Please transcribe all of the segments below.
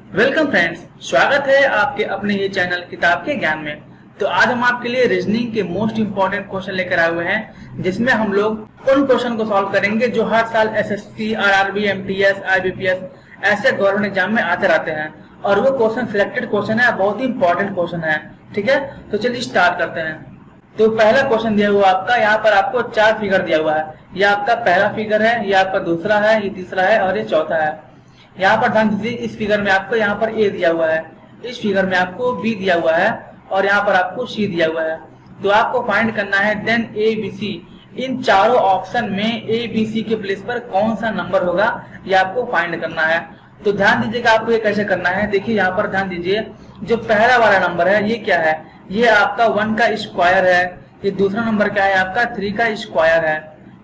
Welcome friends, स्वागत है आपके अपने ये चैनल किताब के ज्ञान में। तो आज हम आपके लिए रीजनिंग के मोस्ट इंपोर्टेंट क्वेश्चन लेकर आए हुए हैं, जिसमें हम लोग उन क्वेश्चन को सॉल्व करेंगे जो हर साल एसएससी, आरआरबी, एमटीएस, आईबीपीएस ऐसे गवर्नमेंट एग्जाम में आते रहते हैं। और वो क्वेश्चन सिलेक्टेड क्वेश्चन है, बहुत ही इंपॉर्टेंट क्वेश्चन है। ठीक है, तो चलिए स्टार्ट करते हैं। तो पहला क्वेश्चन दिया हुआ आपका, यहाँ पर आपको 4 फिगर दिया हुआ है। ये आपका पहला फिगर है, ये आपका दूसरा है, ये तीसरा है और ये चौथा है। यहाँ पर ध्यान दीजिए, इस फिगर में आपको यहाँ पर ए दिया हुआ है, इस फिगर में आपको बी दिया हुआ है और यहाँ पर आपको सी दिया हुआ है। तो आपको फाइंड करना है देन ए बी सी, इन चारों ऑप्शन में ए बी सी के प्लेस पर कौन सा नंबर होगा, ये आपको फाइंड करना है। तो ध्यान दीजिएगा आपको ये कैसे करना है। देखिए यहाँ पर ध्यान दीजिए, जो पहला वाला नंबर है ये क्या है, ये आपका 1 का स्क्वायर है। ये दूसरा नंबर क्या है आपका 3 का स्क्वायर है।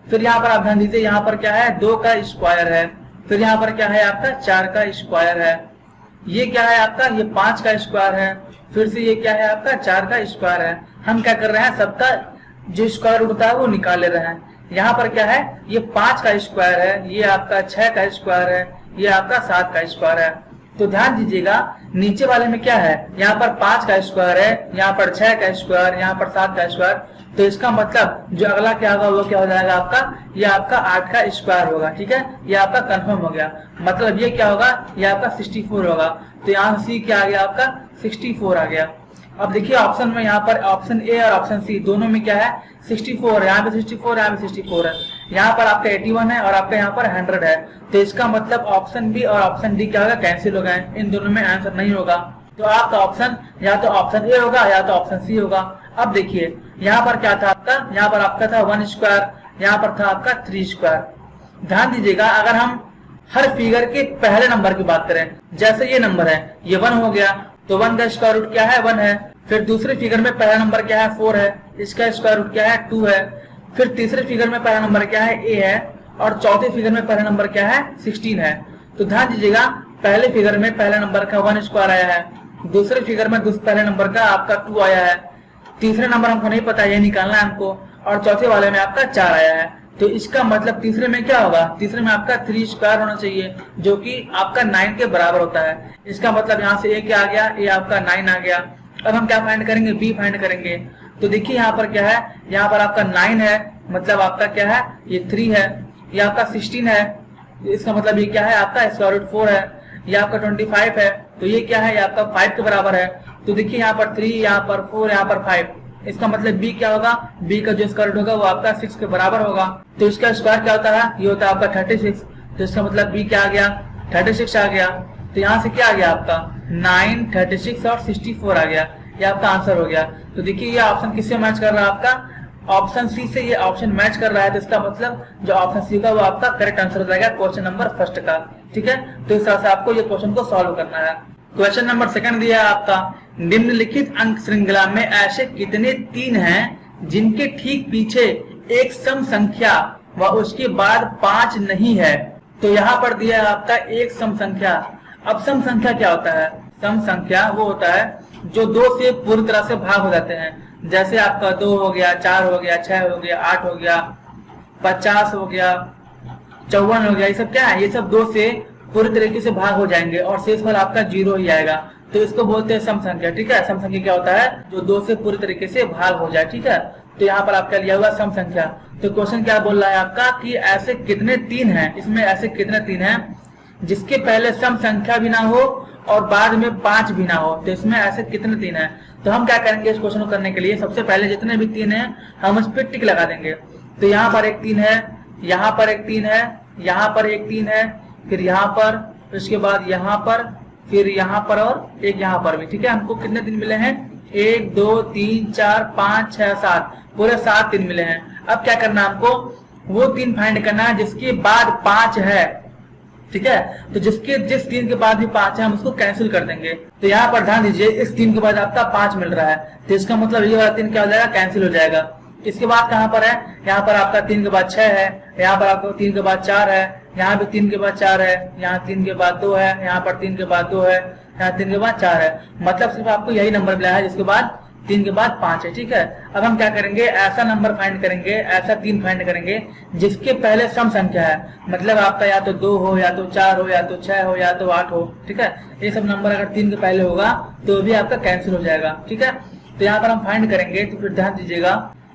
फिर यहाँ पर आप ध्यान दीजिए, यहाँ पर क्या है 2 का स्क्वायर है। फिर यहाँ पर क्या है आपका 4 का स्क्वायर है। ये क्या है आपका, ये 5 का स्क्वायर है। फिर से ये क्या है आपका 4 का स्क्वायर है। हम क्या कर रहे हैं, सबका जो स्क्वायर रूट होता है वो निकाल ले रहे हैं। यहाँ पर क्या है, ये 5 का स्क्वायर है, ये आपका 6 का स्क्वायर है, ये आपका 7 का स्क्वायर है। तो ध्यान दीजिएगा नीचे वाले में क्या है, यहाँ पर 5 का स्क्वायर है, यहाँ पर 6 का स्क्वायर, यहाँ पर 7 का स्क्वायर। तो इसका मतलब जो अगला क्या होगा वो क्या हो जाएगा आपका, ये आपका 8 का स्क्वायर होगा। ठीक है, ये आपका कंफर्म हो गया। मतलब ये क्या होगा, ये आपका 64 होगा। तो यहाँ सी क्या आ गया आपका 64 आ गया। अब देखिए ऑप्शन में, यहाँ पर ऑप्शन ए और ऑप्शन सी दोनों में क्या है 64 है। यहाँ पे 64, यहाँ पे 64 है। यहाँ पर आपका 81 है और आपका यहाँ पर 100 है। तो इसका मतलब ऑप्शन बी और ऑप्शन डी क्या होगा, कैंसिल हो गए। इन दोनों में आंसर नहीं होगा। तो आपका ऑप्शन या तो ऑप्शन ए होगा या तो ऑप्शन सी होगा। अब देखिए यहाँ पर क्या था आपका, यहाँ पर आपका था 1 स्क्वायर, यहाँ पर था आपका 3 स्क्वायर। ध्यान दीजिएगा, अगर हम हर फिगर के पहले नंबर की बात करें, जैसे ये नंबर है, ये 1 हो गया, तो 1 का स्क्वायर रूट क्या है 1 है। फिर दूसरे फिगर में पहला नंबर क्या है 4 है, इसका स्क्वायर रूट क्या है 2 है। फिर तीसरे फिगर में पहला नंबर क्या है a है और चौथे फिगर में पहला नंबर क्या है 16 है। तो ध्यान दीजिएगा, पहले फिगर में पहले नंबर का 1 स्क्वायर आया है, दूसरे फिगर में पहले नंबर का आपका 2 आया है, तीसरे नंबर हमको नहीं पता, ये निकालना है हमको, और चौथे वाले में आपका 4 आया है। तो इसका मतलब तीसरे में क्या होगा, तीसरे में आपका 3 स्क्वायर होना चाहिए, जो कि आपका 9 के बराबर होता है। इसका मतलब यहाँ से a क्या आ गया, a आपका 9 आ गया। अब हम क्या फाइंड करेंगे, b फाइंड करेंगे। तो देखिए यहाँ पर क्या है, यहाँ पर आपका 9 है, मतलब आपका क्या है ये 3 है, ये आपका 16 है, इसका मतलब ये क्या है आपका स्क्वायर रूट 4 है, ये आपका 25 है, तो ये क्या है ये आपका 5 के बराबर है। तो देखिए यहाँ पर 3, यहाँ पर 4, यहाँ पर 5, इसका मतलब b क्या होगा, b का जो स्क्वायर रूट होगा वो आपका 6 के बराबर होगा। तो इसका स्क्वायर क्या होता है, ये होता है आपका 36। तो इसका मतलब b क्या आ गया 36 आ गया। तो यहाँ से क्या आ गया आपका 9, 36 और 64 आ गया, ये आपका आंसर हो गया। तो देखिए ये ऑप्शन किससे मैच कर रहा है आपका, ऑप्शन सी से ये ऑप्शन मैच कर रहा है। तो इसका मतलब जो ऑप्शन सी का वो आपका करेक्ट आंसर हो जाएगा क्वेश्चन नंबर फर्स्ट का। ठीक है, तो इस तरह से आपको ये क्वेश्चन को सॉल्व करना है। क्वेश्चन नंबर सेकंड दिया है आपका, निम्नलिखित अंक श्रृंखला में ऐसे कितने 3 हैं जिनके ठीक पीछे एक सम संख्या व उसके बाद 5 नहीं है। तो यहाँ पर दिया है आपका एक सम संख्या। अब सम संख्या क्या होता है, सम संख्या वो होता है जो 2 से पूरी तरह से भाग हो जाते हैं। जैसे आपका 2 हो गया, 4 हो गया, 6 हो गया, 8 हो गया, 50 हो गया, 54 हो गया, ये सब क्या है, ये सब 2 से पूरी तरीके से भाग हो जाएंगे और शेषफल आपका 0 ही आएगा। तो इसको बोलते हैं सम संख्या। ठीक है, सम संख्या क्या होता है, जो 2 से पूरी तरीके से भाग हो जाए। ठीक है, तो यहाँ पर आपका लिया हुआ सम संख्या। तो क्वेश्चन क्या बोल रहा है आपका कि ऐसे कितने 3 हैं, इसमें ऐसे कितने 3 हैं जिसके पहले सम संख्या भी ना हो और बाद में 5 भी ना हो। तो इसमें ऐसे कितने 3 हैं। तो हम क्या करेंगे इस क्वेश्चन को करने के लिए, सबसे पहले जितने भी 3 हैं हम उस पर टिक लगा देंगे। तो यहाँ पर एक 3 है, यहाँ पर एक 3 है, यहाँ पर एक 3 है, फिर यहाँ पर, उसके बाद यहाँ पर, फिर यहाँ पर और एक यहाँ पर भी। ठीक है, हमको कितने 3 मिले हैं, 1 2 3 4 5 6 7, पूरे 7 3 मिले हैं। अब क्या करना है हमको, वो 3 फाइंड करना है जिसके बाद 5 है। ठीक है, तो जिस 3 के बाद भी 5 है हम उसको कैंसिल कर देंगे। तो यहाँ पर ध्यान दीजिए, इस 3 के बाद आपका 5 मिल रहा है, तो इसका मतलब ये वाला 3 क्या हो जाएगा, कैंसिल हो जाएगा। इसके बाद कहाँ पर है, यहाँ पर आपका 3 के बाद 6 है, यहाँ पर आपको 3 के बाद 4 है, यहाँ पे 3 के बाद 4 है, यहाँ 3 के बाद 2 है, यहाँ पर 3 के बाद 2 है, यहाँ 3 के बाद 4 है। मतलब सिर्फ आपको यही नंबर मिला है जिसके बाद 3 के बाद 5 है, ठीक है। अब हम क्या करेंगे, ऐसा नंबर फाइंड करेंगे, ऐसा 3 फाइंड करेंगे जिसके पहले सम संख्या है, मतलब आपका या तो 2 हो, या तो 4 हो, या तो 6 हो, या तो 8 हो, ठीक है। ये सब नंबर अगर 3 के पहले होगा तो भी आपका कैंसिल हो जाएगा, ठीक है। तो यहाँ पर हम फाइंड करेंगे, तो फिर ध्यान दीजिएगा,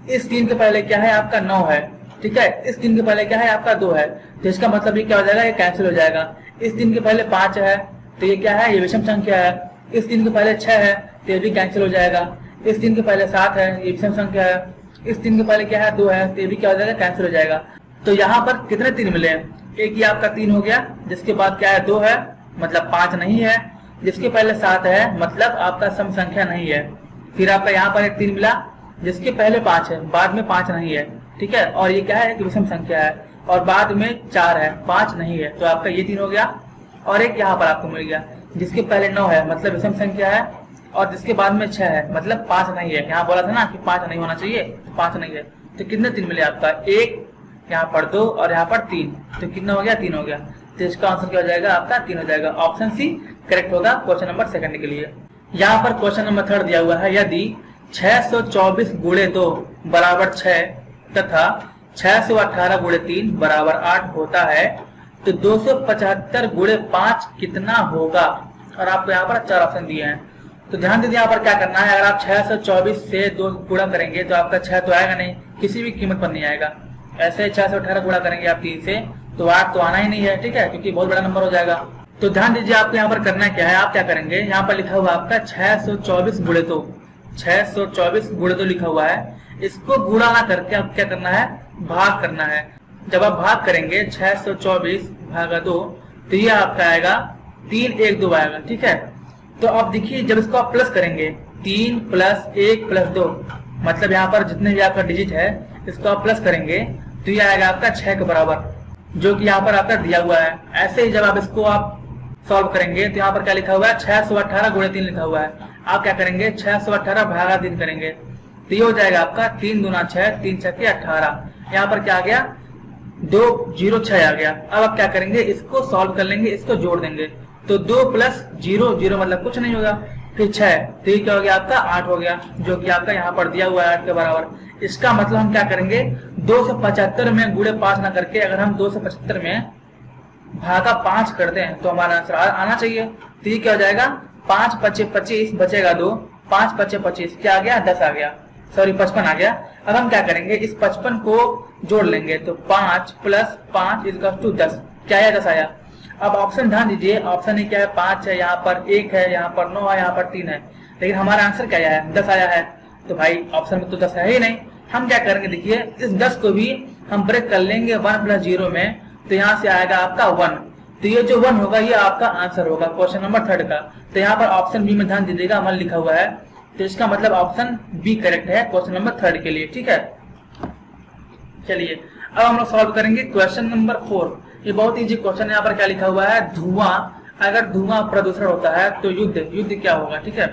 इस 3 के पहले क्या है आपका 9 है, ठीक है। इस 3 के पहले क्या है आपका 2 है, तो इसका मतलब ये क्या हो जाएगा, ये कैंसिल हो जाएगा। इस 3 के पहले 5 है तो ये क्या है, ये विषम संख्या है। इस 3 के पहले 6 है तो ये भी कैंसिल हो जाएगा। इस 3 के पहले 7 है, ये विषम संख्या है। इस 3 के पहले क्या है 2 है तो ये भी क्या हो जाएगा, कैंसिल हो जाएगा। तो यहाँ पर कितने 3 मिले हैं, एक ही आपका 3 हो गया, जिसके बाद क्या है 2 है, मतलब 5 नहीं है। जिसके पहले 7 है मतलब आपका सम संख्या नहीं है। फिर आपका यहाँ पर एक 3 मिला जिसके पहले 5 है, बाद में 5 नहीं है, ठीक है। और ये क्या है, एक विषम संख्या है, और बाद में 4 है, 5 नहीं है, तो आपका ये 3 हो गया। और एक यहाँ पर आपको मिल गया जिसके पहले 9 है, मतलब विषम संख्या है, और जिसके बाद में 6 है, मतलब 5 नहीं है। यहाँ बोला था ना कि 5 नहीं होना चाहिए, तो 5 नहीं है। तो कितने 3 मिले आपका, एक, यहाँ पर 2 और यहाँ पर 3, तो कितना हो गया, 3 हो गया। तो इसका आंसर क्या हो जाएगा आपका, 3 हो जाएगा। ऑप्शन सी करेक्ट होगा क्वेश्चन नंबर 2 के लिए। यहाँ पर क्वेश्चन नंबर 3 दिया हुआ है, यदि 624 गुणे 2 बराबर 6 तथा 618 गुणे 3 बराबर 8 होता है तो 275 गुणे 5 कितना होगा। और आपको यहाँ पर 4 ऑप्शन दिए हैं, तो ध्यान दीजिए यहाँ पर क्या करना है। अगर आप 624 से 2 गुणा करेंगे तो आपका 6 तो आएगा नहीं, किसी भी कीमत पर नहीं आएगा। ऐसे 618 गुणा करेंगे आप 3 से तो 8 तो आना ही नहीं है, ठीक है, क्योंकि बहुत बड़ा नंबर हो जाएगा। तो ध्यान दीजिए आपको यहाँ पर करना क्या है, आप क्या करेंगे, यहाँ पर लिखा हुआ आपका 624 गुणे 2, 624 गुणे 2 लिखा हुआ है, इसको गुणा ना करके आप क्या करना है, भाग करना है। जब आप भाग करेंगे 624 भागा 2 तो ये आपका आएगा 312 आएगा, ठीक है। तो अब देखिए जब इसको आप प्लस करेंगे 3 प्लस 1 प्लस 2, मतलब यहाँ पर जितने भी आपका डिजिट है इसको आप प्लस करेंगे तो ये आएगा आपका 6 के बराबर, जो कि यहाँ पर आपका दिया हुआ है। ऐसे ही जब आप इसको आप सॉल्व करेंगे तो यहाँ पर क्या लिखा हुआ है, 618 गुणे 3 लिखा हुआ है। आप क्या करेंगे 618 भागा 3 करेंगे तो ये हो जाएगा आपका 3 दूना 6, 3 छक्के 18। यहाँ पर क्या आ गया, 206 आ गया। अब आप क्या करेंगे, इसको सॉल्व कर लेंगे, इसको जोड़ देंगे तो 2 प्लस 0 0 मतलब कुछ नहीं होगा, फिर 6 तो ये क्या हो गया आपका 8 हो गया, जो कि आपका यहाँ पर दिया हुआ है 8 के बराबर। इसका मतलब हम क्या करेंगे, 275 में गुणे 5 ना करके अगर हम 275 में भागा 5 करते हैं तो हमारा आंसर आना चाहिए। तो ये क्या हो जाएगा, 5 पचे 25 बचेगा 2, 5 पचे 25 क्या आ गया, 10 आ गया, सॉरी 55 आ गया। अब हम क्या करेंगे, इस 55 को जोड़ लेंगे तो 5 प्लस 5 इक्वल्स टू 10, क्या आया, 10 आया। अब ऑप्शन ध्यान दीजिए, ऑप्शन ही क्या है, 5 है, यहाँ पर 1 है, यहाँ पर 9 है, यहाँ पर 3 है, लेकिन हमारा आंसर क्या आया है, 10 आया है। तो भाई ऑप्शन में तो 10 है ही नहीं। हम क्या करेंगे, देखिए इस 10 को भी हम ब्रेक कर लेंगे 1 प्लस 0 में, तो यहाँ से आएगा आपका 1, तो ये जो 1 होगा ये आपका आंसर होगा क्वेश्चन नंबर 3 का। तो यहाँ पर ऑप्शन बी में ध्यान दीजिएगा 1 लिखा हुआ है, तो इसका मतलब ऑप्शन बी करेक्ट है क्वेश्चन नंबर 3 के लिए, ठीक है। चलिए अब हम लोग सॉल्व करेंगे क्वेश्चन नंबर 4। ये बहुत इजी क्वेश्चन है। यहाँ पर क्या लिखा हुआ है, धुआं, अगर धुआं प्रदूषण होता है तो युद्ध क्या होगा, ठीक है।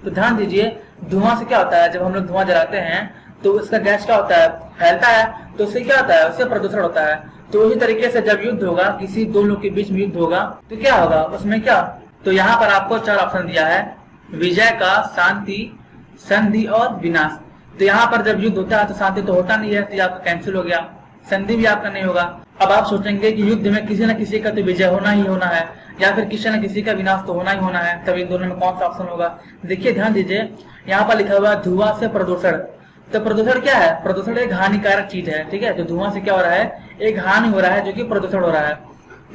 तो ध्यान दीजिए, धुआं से क्या होता है, जब हम लोग धुआं जलाते हैं तो उसका गैस क्या होता है, फैलता है, तो उससे क्या होता है, उससे प्रदूषण होता है। तो उसी तरीके से जब युद्ध होगा, किसी दो लोग के बीच में युद्ध होगा तो क्या होगा, उसमें क्या, तो यहाँ पर आपको 4 ऑप्शन दिया है, विजय का, शांति, संधि और विनाश। तो यहाँ पर जब युद्ध होता है तो शांति तो होता नहीं है, तो आपका कैंसिल हो गया, संधि भी आपका नहीं होगा। अब आप सोचेंगे कि युद्ध में किसी न किसी का तो विजय होना ही होना है, या फिर किसी न किसी का विनाश तो होना ही होना है, तब इन दोनों में कौन सा ऑप्शन होगा। देखिए ध्यान दीजिए, यहाँ पर लिखा हुआ है धुआं से प्रदूषण। तो प्रदूषण क्या है, प्रदूषण एक हानिकारक चीज है, ठीक है। तो धुआं से क्या हो रहा है, एक हानि हो रहा है, जो कि प्रदूषण हो रहा है।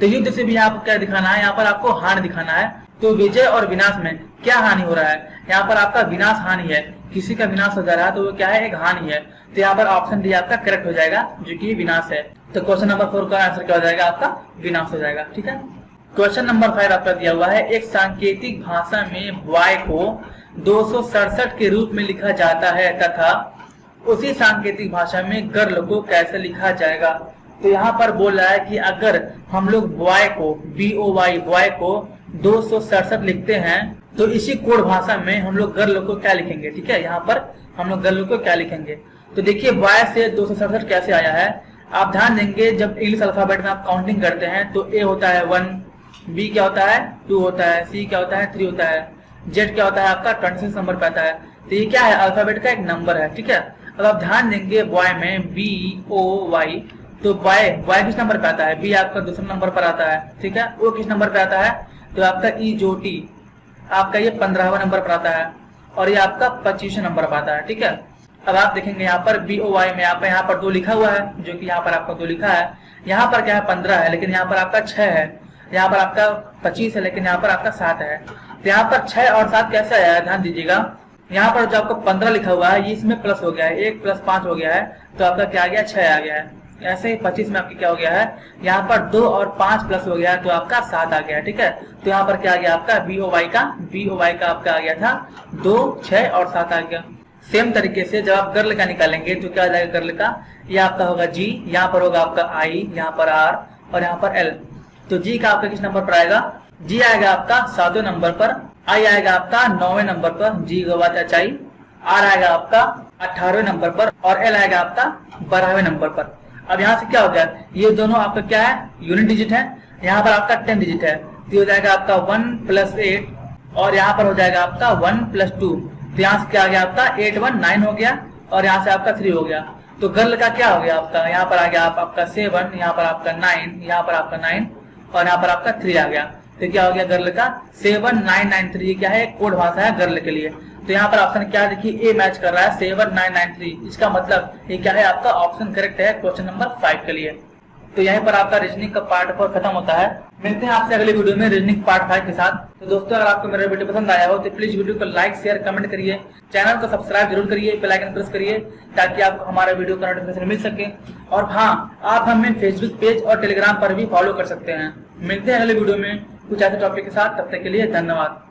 तो युद्ध से भी आपको क्या दिखाना है, यहाँ पर आपको हानि दिखाना है। तो विजय और विनाश में क्या हानि हो रहा है, यहाँ पर आपका विनाश हानि है, किसी का विनाश हो जा रहा है तो वो क्या है, एक हानि है। तो यहाँ पर ऑप्शन डी आपका करेक्ट हो जाएगा, जो कि विनाश है। तो क्वेश्चन नंबर 4 का आंसर क्या हो जाएगा, आपका विनाश हो जाएगा, ठीक है। क्वेश्चन नंबर 5 आपका दिया हुआ है, एक सांकेतिक भाषा में बॉय को 267 के रूप में लिखा जाता है तथा उसी सांकेतिक भाषा में गर्ल को कैसे लिखा जाएगा। तो यहाँ पर बोल रहा है कि अगर हम लोग बॉय को, BOY बॉय को 267 लिखते हैं तो इसी कोड भाषा में हम लोग गर्ल को क्या लिखेंगे, ठीक है। यहाँ पर हम लोग गर्ल को क्या लिखेंगे, तो देखिए बॉय से 267 कैसे आया है। आप ध्यान देंगे, जब इंग्लिश अल्फाबेट में आप काउंटिंग करते हैं तो A होता है 1, B क्या होता है 2 होता है, C क्या होता है 3 होता है, Z क्या होता है आपका 26 नंबर पे आता है। तो ये क्या है, अल्फाबेट का एक नंबर है, ठीक है। अब आप ध्यान देंगे बॉय में BOY, तो बॉय किस नंबर पे आता है, बी आपका दूसरे नंबर पर आता है, ठीक है। ओ किस नंबर पे आता है, तो आपका EJOT आपका ये 15वां नंबर पर आता है, और ये आपका 25वें नंबर पर आता है, ठीक है। अब आप देखेंगे यहाँ पर BOY में आपका यहाँ पर 2 लिखा हुआ है, जो कि यहाँ पर आपका 2 लिखा है, यहाँ पर क्या है 15 है, लेकिन यहाँ पर आपका 6 है, यहाँ पर आपका 25 है, लेकिन यहाँ पर आपका 7 है। तो यहाँ पर 6 और 7 कैसे आया है, ध्यान दीजिएगा। यहाँ पर जो आपको 15 लिखा हुआ है, ये इसमें प्लस हो गया है, 1 + 5 हो गया है, तो आपका क्या आ गया, 6 आ गया है। ऐसे ही 25 में आपकी क्या हो गया है, यहाँ पर 2 और 5 प्लस हो गया है, तो आपका 7 आ गया है, ठीक है। तो यहाँ पर क्या आ गया आपका BOY का आपका आ गया था 2, 6 और 7 आ गया। सेम तरीके से जब आप गर्ल का निकालेंगे तो क्या आ जाएगा, गर्ल का ये आपका होगा G, यहाँ पर होगा आपका I, यहाँ पर R और यहाँ पर L। तो G का आपका किस नंबर पर आएगा, G आएगा आपका 7वें नंबर पर, I आएगा आपका 9वें नंबर पर, G का बात है R आएगा आपका 18वें नंबर पर और L आएगा आपका 12वें नंबर पर। अब यहाँ से क्या हो गया, ये दोनों आपका क्या है, यूनिट डिजिट है, यहाँ पर आपका 10 डिजिट है, तो हो जाएगा आपका 1 + 8 और यहाँ पर हो जाएगा आपका 1 + 2, तो यहाँ से क्या आ गया आपका 8 1 9 हो गया और यहाँ से आपका 3 हो गया। तो गर्ल का क्या हो गया आपका, यहाँ पर आ गया आपका 7, यहाँ पर आपका 9, यहाँ पर आपका 9 और यहाँ पर आपका 3 आ गया। तो क्या हो गया गर्ल का 7993, क्या है, कोड भाषा है गर्ल के लिए। तो यहाँ पर ऑप्शन क्या देखिए, ए मैच कर रहा है 7993, इसका मतलब ये क्या है, आपका ऑप्शन करेक्ट है क्वेश्चन नंबर 5 के लिए। तो यहीं पर आपका रीजनिंग का पार्ट 4 खत्म होता है। मिलते हैं आपसे अगले वीडियो में रीजनिंग पार्ट 5 के साथ। तो दोस्तों अगर आपको मेरा वीडियो पसंद आया हो तो प्लीज वीडियो को लाइक शेयर कमेंट करिए, चैनल को सब्सक्राइब जरूर करिए, बेल आइकन प्रेस करिए ताकि आपको हमारा वीडियो का नोटिफिकेशन मिल सके। और हाँ, आप हमें फेसबुक पेज और टेलीग्राम पर भी फॉलो कर सकते हैं। मिलते हैं अगले वीडियो में कुछ ऐसे टॉपिक के साथ, तब तक के लिए धन्यवाद।